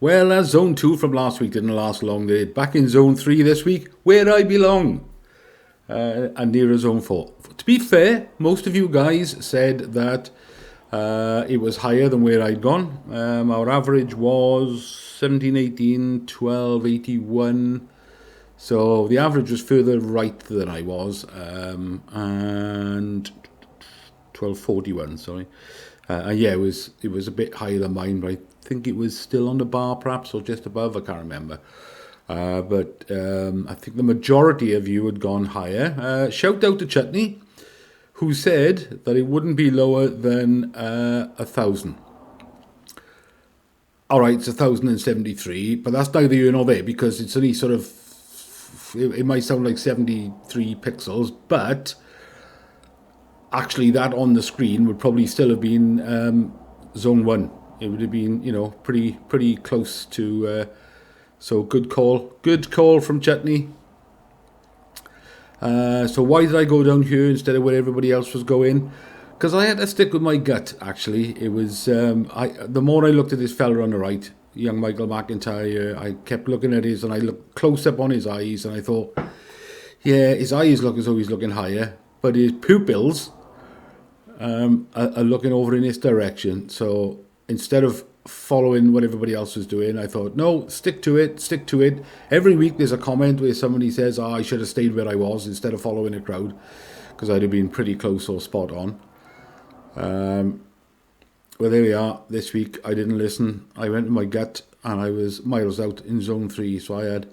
Well, zone 2 from last week didn't last long, did it? Back in zone 3 this week, where I belong, and nearer zone 4. To be fair, most of you guys said that it was higher than where I'd gone. Our average was 17, 18, 12, 81. So the average was further right than I was, and 1241. Sorry, yeah, it was a bit higher than mine, but I think it was still on the bar, perhaps, or just above. I can't remember. But I think the majority of you had gone higher. Shout out to Chutney, who said that it wouldn't be lower than 1,000. All right, it's 1,073, but that's neither here nor there because it's only sort of. It might sound like 73 pixels, but actually that on the screen would probably still have been zone 1. It would have been, pretty close to. So good call from Chutney. So why did I go down here instead of where everybody else was going? Because I had to stick with my gut. Actually, it was the more I looked at this fella on the right, young Michael McIntyre, I kept looking at his, and I looked close up on his eyes, and I thought, yeah, his eyes look as though he's looking higher, but his pupils are looking over in this direction. So instead of following what everybody else was doing, I thought, no, stick to it. Every week there's a comment where somebody says, I should have stayed where I was instead of following a crowd, because I'd have been pretty close or spot on. Well, there we are. This week I didn't listen. I went with my gut, and I was miles out in zone 3, so I had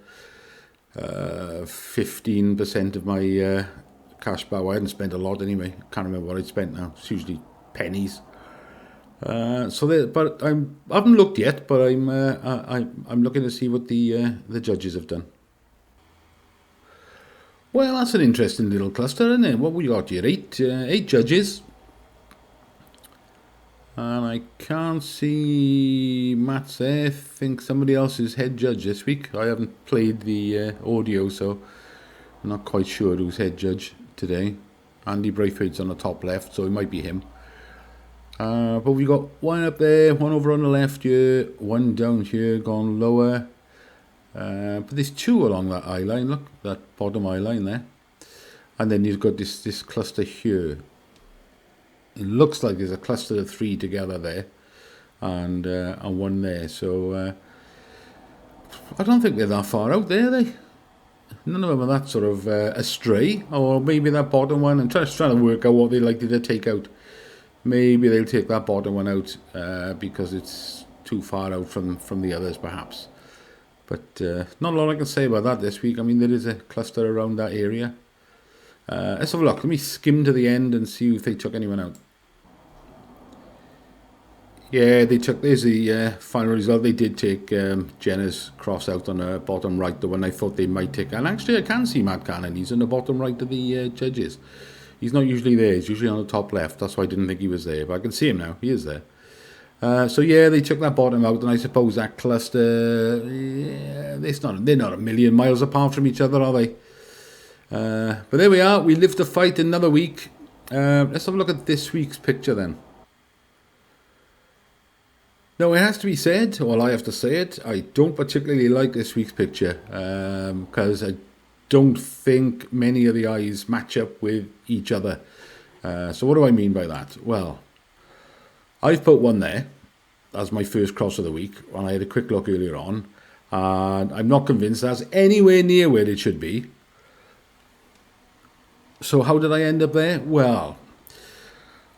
15% of my cash back. I hadn't spent a lot anyway. Can't remember what I'd spent now. It's usually pennies. But I haven't looked yet. But I'm looking to see what the judges have done. Well, that's an interesting little cluster, isn't it? What we got here? Eight judges. And I can't see Matt's there. I think somebody else is head judge this week. I haven't played the audio, so I'm not quite sure who's head judge today. Andy Braithwaite's on the top left, so it might be him. But we got one up there, one over on the left here, one down here, gone lower. But there's two along that eye line, look, that bottom eye line there. And then you've got this cluster here. It looks like there's a cluster of 3 together there, and one there. So I don't think they're that far out there, are they? None of them are that sort of astray. Or maybe that bottom one. I'm trying to work out what they're likely to take out. Maybe they'll take that bottom one out because it's too far out from the others, perhaps. But not a lot I can say about that this week. I mean, there is a cluster around that area. Let's have a look. Let me skim to the end and see if they took anyone out. Yeah, they took. There's the final result. They did take Jenna's cross out on the bottom right, the one I thought they might take. And actually, I can see Matt Cannon. He's on the bottom right of the judges. He's not usually there. He's usually on the top left. That's why I didn't think he was there. But I can see him now. He is there. So yeah, they took that bottom out, and I suppose that cluster. Yeah, they're not a million miles apart from each other, are they? But there we are. We live to fight another week. Let's have a look at this week's picture then. Now, it has to be said, well, I have to say it, I don't particularly like this week's picture because I don't think many of the eyes match up with each other. So what do I mean by that? Well, I've put one there as my first cross of the week, and I had a quick look earlier on, and I'm not convinced that's anywhere near where it should be. So how did I end up there? Well,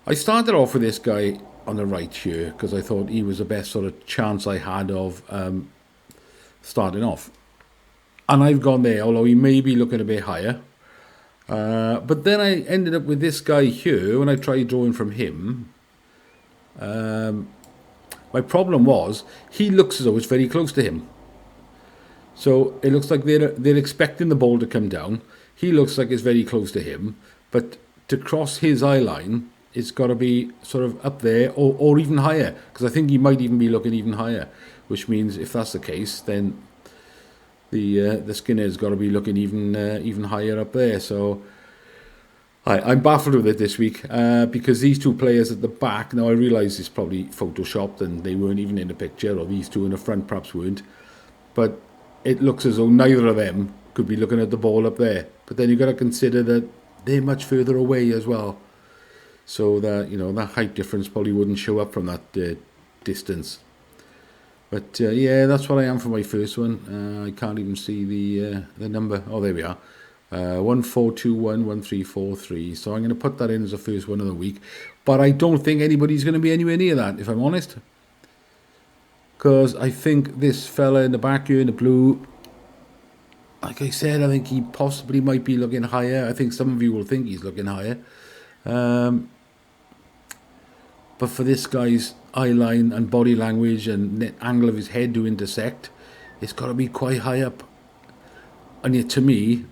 I started off with this guy on the right here because I thought he was the best sort of chance I had of starting off. And I've gone there, although he may be looking a bit higher. But then I ended up with this guy here when I tried drawing from him. My problem was he looks as though it's very close to him. So it looks like they're expecting the ball to come down. He looks like it's very close to him, but to cross his eye line, it's got to be sort of up there or even higher, because I think he might even be looking even higher, which means if that's the case, then the Skinner's got to be looking even higher up there. So I'm baffled with it this week because these two players at the back, now I realise it's probably photoshopped and they weren't even in the picture, or these two in the front perhaps weren't, but it looks as though neither of them could be looking at the ball up there. But then you've got to consider that they're much further away as well. So that, you know, that height difference probably wouldn't show up from that distance. But yeah, that's what I am for my first one. I can't even see the number. Oh, there we are. 14211343. So I'm going to put that in as the first one of the week. But I don't think anybody's going to be anywhere near that, if I'm honest. Because I think this fella in the back here in the blue, like I said, I think he possibly might be looking higher. I think some of you will think he's looking higher. But for this guy's eye line and body language and the angle of his head to intersect, it's got to be quite high up. And yet, to me,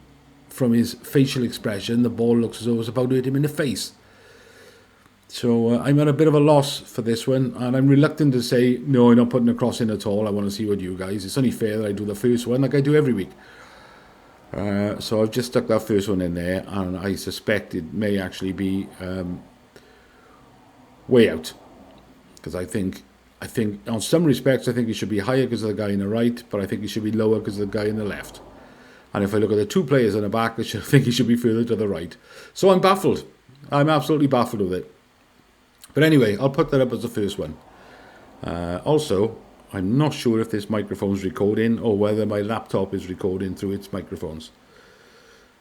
from his facial expression, the ball looks as though it's about to hit him in the face. So I'm at a bit of a loss for this one, and I'm reluctant to say, no, I'm not putting a cross in at all. I want to see what you guys. It's only fair that I do the first one like I do every week. So I've just stuck that first one in there, and I suspect it may actually be way out. Because I think, on some respects, I think it should be higher because of the guy in the right, but I think it should be lower because of the guy in the left. And if I look at the two players on the back, I think he should be further to the right. So I'm baffled. I'm absolutely baffled with it. But anyway, I'll put that up as the first one. Also, I'm not sure if this microphone's recording or whether my laptop is recording through its microphones.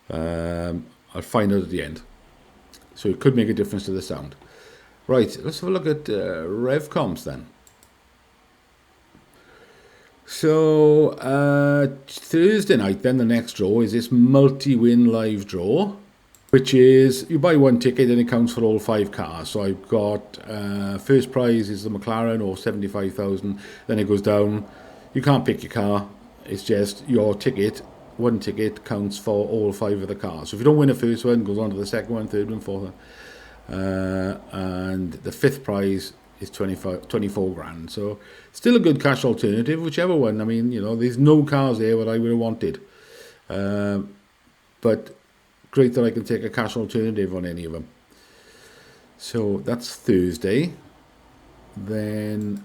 I'll find out at the end. So it could make a difference to the sound. Right, let's have a look at Revcomps then. So, Thursday night, then the next draw is this multi-win live draw, which is you buy one ticket and it counts for all 5 cars. So I've got first prize is the McLaren or 75,000. Then it goes down. You can't pick your car. It's just your ticket. One ticket counts for all 5 of the cars. So if you don't win the first one, it goes on to the second one, third one, fourth one. And the 5th prize is 24 grand. So still a good cash alternative, whichever one. I mean, you know, there's no cars there what I would have wanted. But great that I can take a cash alternative on any of them. So that's Thursday. Then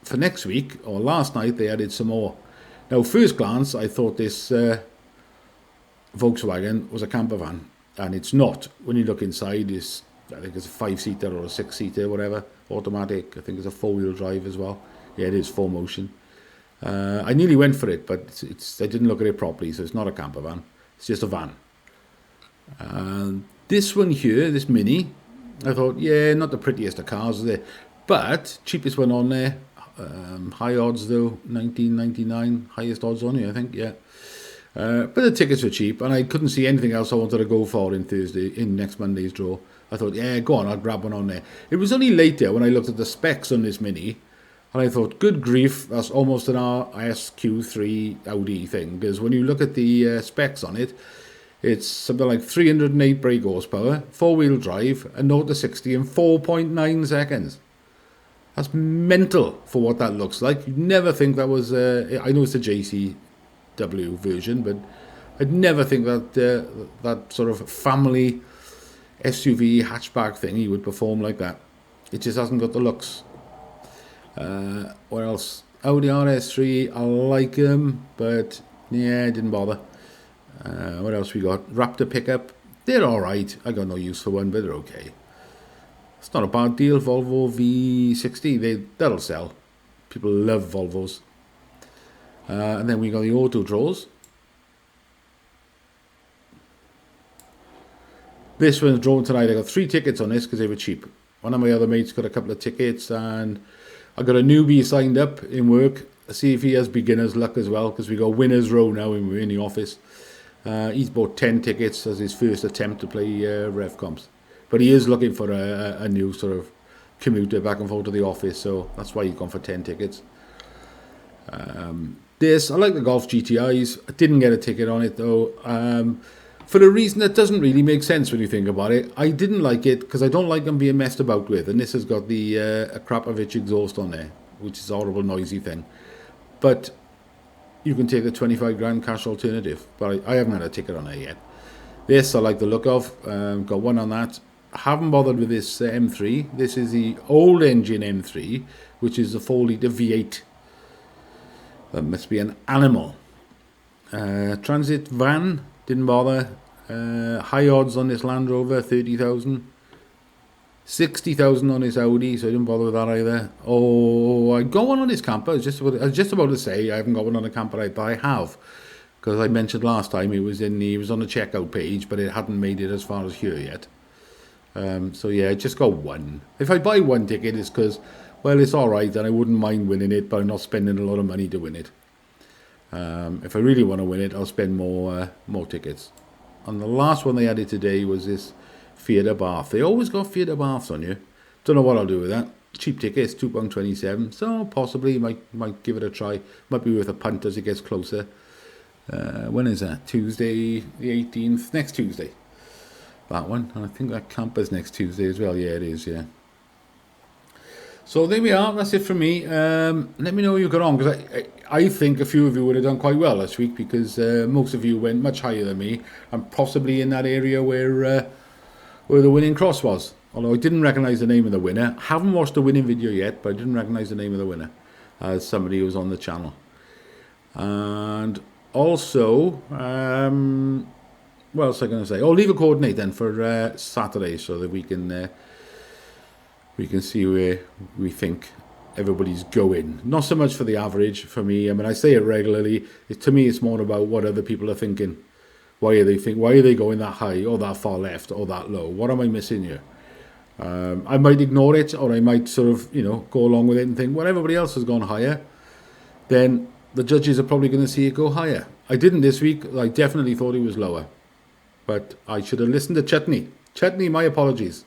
for next week, or last night, they added some more. Now, first glance, I thought this Volkswagen was a camper van. And it's not. When you look inside, I think it's a 5-seater or a 6-seater, whatever, automatic. I think it's a 4-wheel drive as well. Yeah, it is 4Motion. I nearly went for it, but I didn't look at it properly, so it's not a camper van. It's just a van. This one here, this Mini, I thought, yeah, not the prettiest of cars there, but cheapest one on there. High odds though, 19.99, highest odds on here, I think, yeah. But the tickets were cheap, and I couldn't see anything else I wanted to go for in next Monday's draw. I thought, yeah, go on, I'll grab one on there. It was only later when I looked at the specs on this Mini, and I thought, good grief, that's almost an RSQ3 Audi thing, because when you look at the specs on it, it's something like 308 brake horsepower, 4-wheel drive, and 0 to 60 in 4.9 seconds. That's mental for what that looks like. You'd never think that was, I know it's a JCW version, but I'd never think that that sort of family SUV hatchback thing he would perform like that. It just hasn't got the looks. What else? Audi RS3, I like them, but yeah, didn't bother. What else we got? Raptor pickup. They're alright. I got no use for one, but they're okay. It's not a bad deal. Volvo V60, that'll sell. People love Volvos. And then we got the auto draws. This one's drawn tonight. I got 3 tickets on this because they were cheap. One of my other mates got a couple of tickets, and I got a newbie signed up in work. I'll see if he has beginner's luck as well, because we got winner's row now when we're in the office. He's bought 10 tickets as his first attempt to play Revcomps. But he is looking for a new sort of commuter back and forth to the office, so that's why he's gone for 10 tickets. I like the Golf GTIs. I didn't get a ticket on it though. For a reason that doesn't really make sense when you think about it. I didn't like it because I don't like them being messed about with, and this has got the Krapovich exhaust on there, which is a horrible noisy thing. But you can take the 25 grand cash alternative, but I haven't had a ticket on it yet. This I like the look of. Got one on that. Haven't bothered with this M3. This is the old engine M3, which is the 4-litre V8. That must be an animal. Transit van, didn't bother. High odds on this Land Rover, 30,000. 60,000 on this Audi, so I didn't bother with that either. Oh, I got one on this camper. I was just about to say I haven't got one on the camper, but I have. Because I mentioned last time it was on the checkout page, but it hadn't made it as far as here yet. So yeah, I just got one. If I buy one ticket, it's because, well, it's alright and I wouldn't mind winning it, but I'm not spending a lot of money to win it. If I really want to win it, I'll spend more tickets. And the last one they added today was this theatre bath. They always got theatre baths on you. Don't know what I'll do with that. Cheap tickets, £2.27. So possibly might give it a try. Might be worth a punt as it gets closer. When is that? Tuesday the 18th? Next Tuesday. That one. And I think that camper's next Tuesday as well. Yeah, it is, yeah. So there we are. That's it from me. Let me know how you got on, because I think a few of you would have done quite well this week, because most of you went much higher than me, and possibly in that area where the winning cross was. Although I didn't recognise the name of the winner. Haven't watched the winning video yet, but I didn't recognise the name of the winner as somebody who was on the channel. And also, what else was I going to say? Oh, leave a coordinate then for Saturday, so that we can see where we think everybody's going. Not so much for the average for me. I mean, I say it regularly. To me, it's more about what other people are thinking. Why are they going that high or that far left or that low? What am I missing here? I might ignore it, or I might sort of, go along with it and think, well, everybody else has gone higher. Then the judges are probably going to see it go higher. I didn't this week. I definitely thought it was lower. But I should have listened to Chutney. Chutney, my apologies.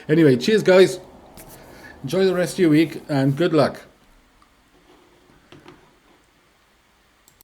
Anyway, cheers, guys. Enjoy the rest of your week, and good luck.